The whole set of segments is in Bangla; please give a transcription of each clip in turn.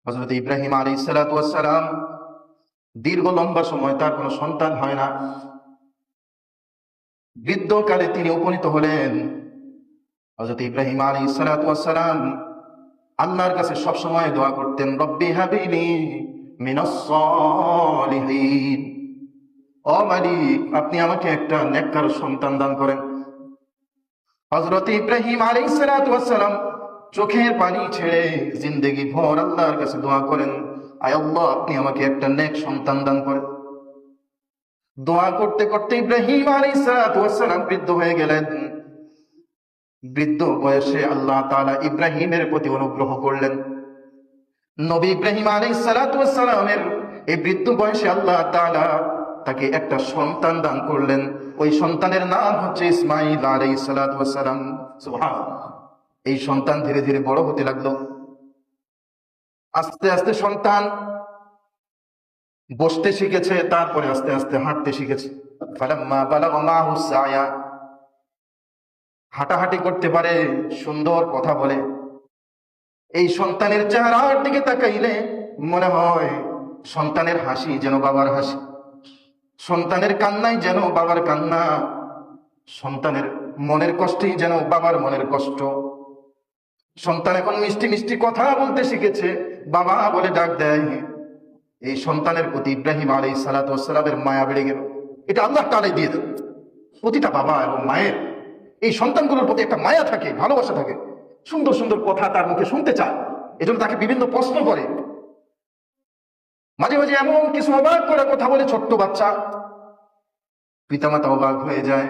হযরত ইব্রাহিম আলাইহিস সালাতু ওয়াস সালাম দীর্ঘ লম্বা সময় তার কোনো সন্তান হয় না। বৃদ্ধকালে তিনি উপনীত হলেন। হযরত ইব্রাহিম আলাইহিস সালাতু ওয়াস সালাম আল্লাহর কাছে সব সময় দোয়া করতেন, রব্বি হাবিলি মিনাস সালিহিন। ও মালিক, আপনি আমাকে একটা নেককার সন্তান দান করেন। হযরত ইব্রাহিম আলাইহিস সালাতু ওয়াস সালাম চোখের পানি ছেড়ে জিন্দেগি ভর আল্লাহর কাছে দোয়া করেন, আয় আল্লাহ, আপনি আমাকে একটা নেক সন্তান দান করেন। দোয়া করতে করতে ইব্রাহিম আলাইহিস সালাতু ওয়াস সালাম বৃদ্ধ হয়ে গেলেন। বৃদ্ধ বয়সে আল্লাহ তাআলা ইব্রাহিমের প্রতি অনুগ্রহ করলেন। নবী ইব্রাহিম আলাইহিস সালাতু ওয়াস সালামের এই বৃদ্ধ বয়সে আল্লাহ তাআলা তাকে একটা সন্তান দান করলেন। ওই সন্তানের নাম হচ্ছে ইসমাঈল আলাইহিস সালাতু ওয়াস সালাম। সুবহানাল্লাহ। এই সন্তান ধীরে ধীরে বড় হতে লাগলো। আস্তে আস্তে সন্তান বসতে শিখেছে, তারপরে আস্তে আস্তে হাঁটতে শিখেছে। ফালাম্মা বালাগা মাহু সায়া, হাঁটাহাঁটি করতে পারে, সুন্দর কথা বলে। এই সন্তানের চেহারার দিকে তাকাইলে মনে হয় সন্তানের হাসি যেন বাবার হাসি, সন্তানের কান্নাই যেন বাবার কান্না, সন্তানের মনের কষ্টই যেন বাবার মনের কষ্ট। সন্তান এখন মিষ্টি মিষ্টি কথা বলতে শিখেছে, বাবা বলে ডাক দেয়। এই সন্তানের প্রতি ইব্রাহিম আলাইহিস সালাতু ওয়াস সালামের মায়া বেড়ে গেল। এটা আল্লাহ তাআলা দিয়ে দেন। প্রতিটা বাবা এবং মায়ের এই সন্তানগুলোর প্রতি একটা মায়া থাকে, ভালোবাসা থাকে। সুন্দর সুন্দর কথা তার মুখে শুনতে চায়, এজন্য তাকে বিভিন্ন প্রশ্ন করে। মাঝে মাঝে এমন কিছু অবাক করে কথা বলে ছোট্ট বাচ্চা, পিতামাতা অবাক হয়ে যায়,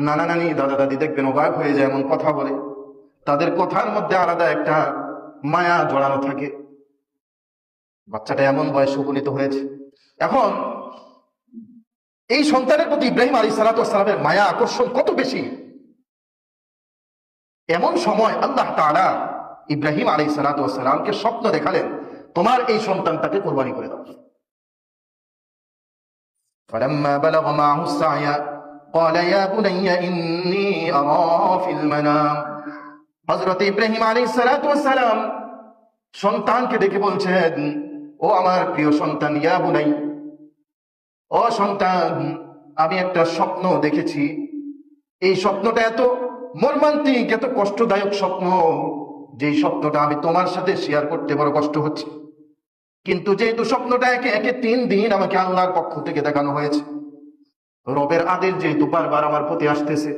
নানা নানি দাদা দাদি দেখবেন অবাক হয়ে যায়, এমন কথা বলে। তাদের কথার মধ্যে আলাদা একটা মায়া জড়ানো থাকে। বাচ্চাটা এমন বয়সে উপনীত হয়েছে। এখন এই সন্তানের প্রতি ইব্রাহিম আলাইহিস সালাতু ওয়াস সালামের মায়া আকর্ষণ কত বেশি। এমন সময় আল্লাহ তাআলা ইব্রাহিম আলাইহিস সালাতু ওয়াস সালামকে স্বপ্ন দেখালেন, তোমার এই সন্তানটাকে কুরবানি করে দাও। ফালাম্মা বালাগা মাহু সায়া ক্বালা ইয়া বুনাইয়া ইন্নী আরা ফিল মানাম। হযরত ইব্রাহিম আলাইহিস সালাতু ওয়াস সালাম সন্তানকে ডেকে বলছেন, ও আমার প্রিয় সন্তান, ইয়া বুনাই, ও সন্তান, আমি একটা স্বপ্ন দেখেছি। এই স্বপ্নটা এত মর্মান্তিক, এত কষ্টদায়ক স্বপ্ন, যেই স্বপ্নটা আমি তোমার সাথে শেয়ার করতে বড় কষ্ট হচ্ছে। কিন্তু যেহেতু স্বপ্নটা একে একে 3 দিন আমাকে আল্লাহর পক্ষ থেকে দেখানো হয়েছে, রবের আদেশ যেহেতু বারবার আমার প্রতি আসতেছে,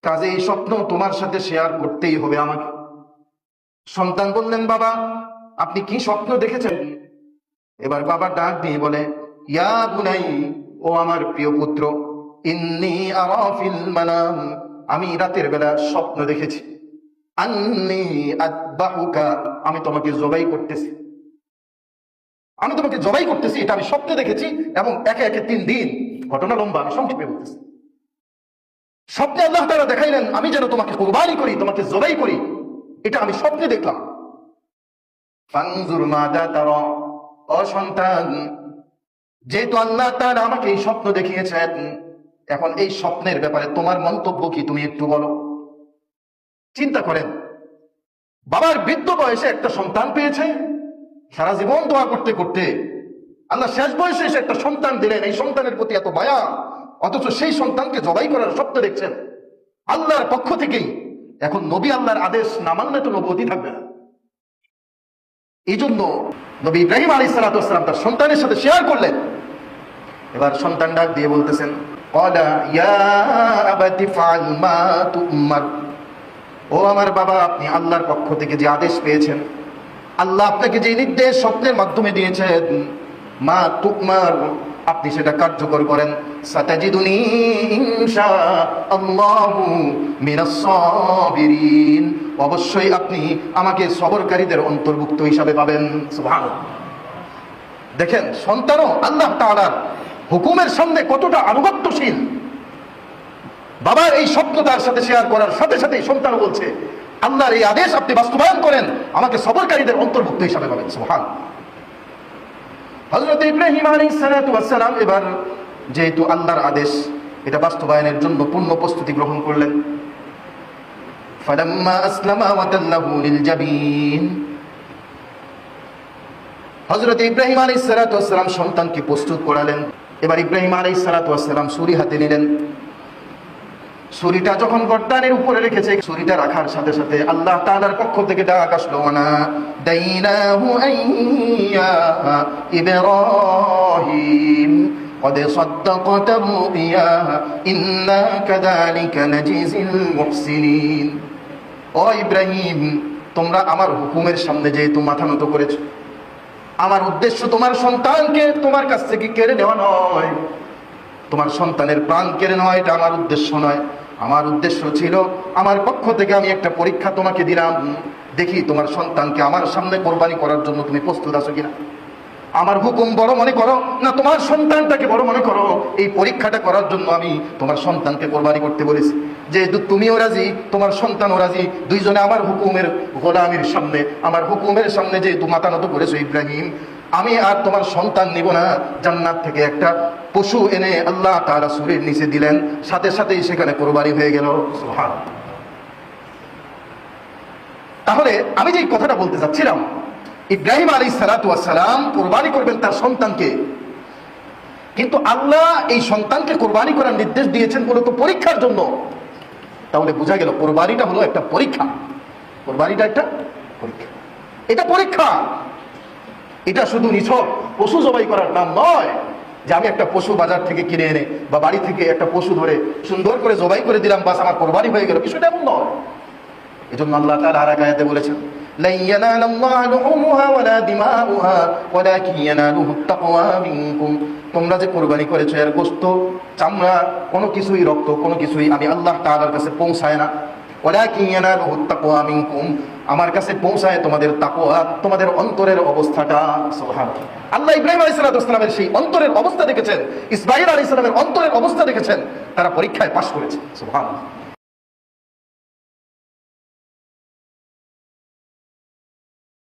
কাজে এই স্বপ্ন তোমার সাথে শেয়ার করতেই হবে আমাকে। সন্তান বললেন, বাবা, আপনি কি স্বপ্ন দেখেছেন? এবার বাবা ডাক দিয়ে বলে, ইয়া বুনাই, ও আমার প্রিয় পুত্র, ইন্নী আরা ফিল মানাম, আমি রাতের বেলা স্বপ্ন দেখেছি, আন্নী আযবাহুকা, আমি তোমাকে জবাই করতেছি। আমি তোমাকে জবাই করতেছি, এটা আমি স্বপ্নে দেখেছি। এবং একে একে 3 দিন, ঘটনা লম্বা, আমি সংক্ষেপে বলতেছি। স্বপ্নে আল্লাহ তাআলা দেখাইলেন আমি যেন তোমাকে কুরবানি করি, তোমাকে জবাই করি, এটা আমি স্বপ্নে দেখলাম। ফানজুর মাযা তারা, ও সন্তান, যেহেতু আল্লাহ তাআলা আমাকে এই স্বপ্ন দেখিয়েছেন, এখন এই স্বপ্নের ব্যাপারে তোমার মন্তব্য কি, তুমি একটু বলো। চিন্তা করেন, বাবার বৃদ্ধ বয়সে একটা সন্তান পেয়েছে, সারা জীবন দোয়া করতে করতে আল্লাহ শেষ বয়সে এসে একটা সন্তান দিলেন। এই সন্তানের প্রতি এত মায়া, অথচ সেই সন্তানকে জবাই করার স্বপ্ন দেখছেন আল্লাহর পক্ষ থেকেই। এখন নবী আল্লাহর আদেশ না মানলে তো নবুয়তি থাকবে না। এই জন্য নবী ইব্রাহিম আলাইহিস সালাতু ওয়াস সালাম তার সন্তানের সাথে শেয়ার করলেন। এবার সন্তান ডাক দিয়ে বলতেছেন, ক্বালা ইয়া আবাতি ফাআল মা তু'মার, ও আমার বাবা, আপনি আল্লাহর পক্ষ থেকে যে আদেশ পেয়েছেন, আল্লাহ আপনাকে যে নির্দেশ স্বপ্নের মাধ্যমে দিয়েছেন, মা তু'মার, আপনি সেটা কার্যকর করেন। সাতাজিদুনি ইনশাআল্লাহু মিনাস সাবিরিন, অবশ্যই আপনি আমাকে সবরকারীদের অন্তর্ভুক্ত হিসাবে পাবেন। সুবহানাল্লাহ। দেখেন, সন্তানও আল্লাহ তাআলার হুকুমের সামনে কতটা আনুগত্যশীল। বাবার এই স্বপ্ন তার সাথে শেয়ার করার সাথে সাথেই সন্তান বলছে, আল্লাহর এই আদেশ আপনি বাস্তবায়ন করেন, আমাকে সবরকারীদের অন্তর্ভুক্ত হিসাবে পাবেন। সুবহানাল্লাহ। হযরত ইব্রাহিম আলাইহিস সালাতু ওয়াস সালাম এবার যেহেতু আল্লাহর আদেশ, এটা বাস্তবায়নের জন্য পূর্ণ প্রস্তুতি গ্রহণ করলেন। ফালাম্মা আসলামা ওয়া তাল্লাহু লিল জাবিন, হযরত ইব্রাহিম আলাইহিস সালাতু ওয়াস সালাম সন্তানকে প্রস্তুত করালেন। এবার ইব্রাহিম আলাইহিস সালাতু ওয়াস সালাম ছুরি হাতে নিলেন। ছুরিটা যখন গর্দানের উপরে রেখেছে, ছুরিটা রাখার সাথে সাথে আল্লাহ তাআলার পক্ষ থেকে ডাক আসলো, ওয়ানা দাইনাহু আইয়া ইব্রাহিম قد صدقت الرؤيا إنا كذلك نجزي المحسنين। ও ইব্রাহিম, তোমরা আমার হুকুমের সামনে যেহেতু মাথা নত করেছো, আমার উদ্দেশ্য তোমার সন্তানকে তোমার কাছ থেকে কেড়ে নেওয়া নয়, তোমার সন্তানের প্রাণ কেড়ে নেওয়া, এটা আমার উদ্দেশ্য নয়। আমার উদ্দেশ্য ছিল, আমার পক্ষ থেকে আমি একটা পরীক্ষা তোমাকে দিলাম, দেখি তোমার সন্তানকে আমার সামনে কোরবানি করার জন্য তুমি প্রস্তুত আছো কিনা। আমার হুকুম বড় মনে করো না তোমার সন্তানটাকে বড় মনে করো, এই পরীক্ষাটা করার জন্য আমি তোমার সন্তানকে কোরবানি করতে বলেছি। যেহেতু তুমিও রাজি, তোমার সন্তানও রাজি, দুইজনে আমার হুকুমের গোলামির সামনে, আমার হুকুমের সামনে যেহেতু মাথা নত করেছো ইব্রাহিম, আমি আর তোমার সন্তান নিব না। জান্নাত থেকে একটা পশু এনে আল্লাহ তাআলা ছুরির নিচে দিলেন, সাথে সাথেই সেখানে কোরবানি হয়ে গেল। সুবহানাল্লাহ। তাহলে আমি যে কথাটা বলতে চাচ্ছিলাম, ইব্রাহিম আলাইহিস সালাতু ওয়াস সালাম কোরবানি করবেন তার সন্তানকে, কিন্তু আল্লাহ এই সন্তানকে কোরবানি করার নির্দেশ দিয়েছেন মূলত পরীক্ষার জন্য। তাহলে বোঝা গেল কোরবানিটা হলো একটা পরীক্ষা। কোরবানিটা একটা পরীক্ষা, এটা পরীক্ষা। এটা শুধু নিছক পশু জবাই করার নাম নয়, যে আমি একটা পশু বাজার থেকে কিনে এনে বা বাড়ি থেকে একটা পশু ধরে সুন্দর করে জবাই করে দিলাম, বাস আমার কোরবানি হয়ে গেল, বিষয়টা এমন নয়। এজন্য আল্লাহ তাআলা আর এক আয়াতে বলেছেন, লা ইয়ানালাল্লাহু লুহুমুহা ওয়ালা দিমাউহা ওয়ালাকিন ইয়ানালুহুত তাকওয়া মিনকুম। তোমরা যে কোরবানি করেছো এর গোশত, চামড়া, কোনো কিছুই, রক্ত, কোনো কিছুই আমি আল্লাহ তাআলার কাছে পৌঁছায় না। ওয়ালাকিন ইয়ানালুহুত তাকওয়া মিনকুম, আমার কাছে পৌঁছায় তোমাদের তাকওয়া, তোমাদের অন্তরের অবস্থাটা। সুবহানাল্লাহ। আল্লাহ ইব্রাহিম আলাইহিস সালাতু ওয়াস সালামের সেই অন্তরের অবস্থা দেখেছেন, ইসমাঈল আলাইহিস সালামের অন্তরের অবস্থা দেখেছেন, তারা পরীক্ষায় পাশ করেছে। সুবহানাল্লাহ।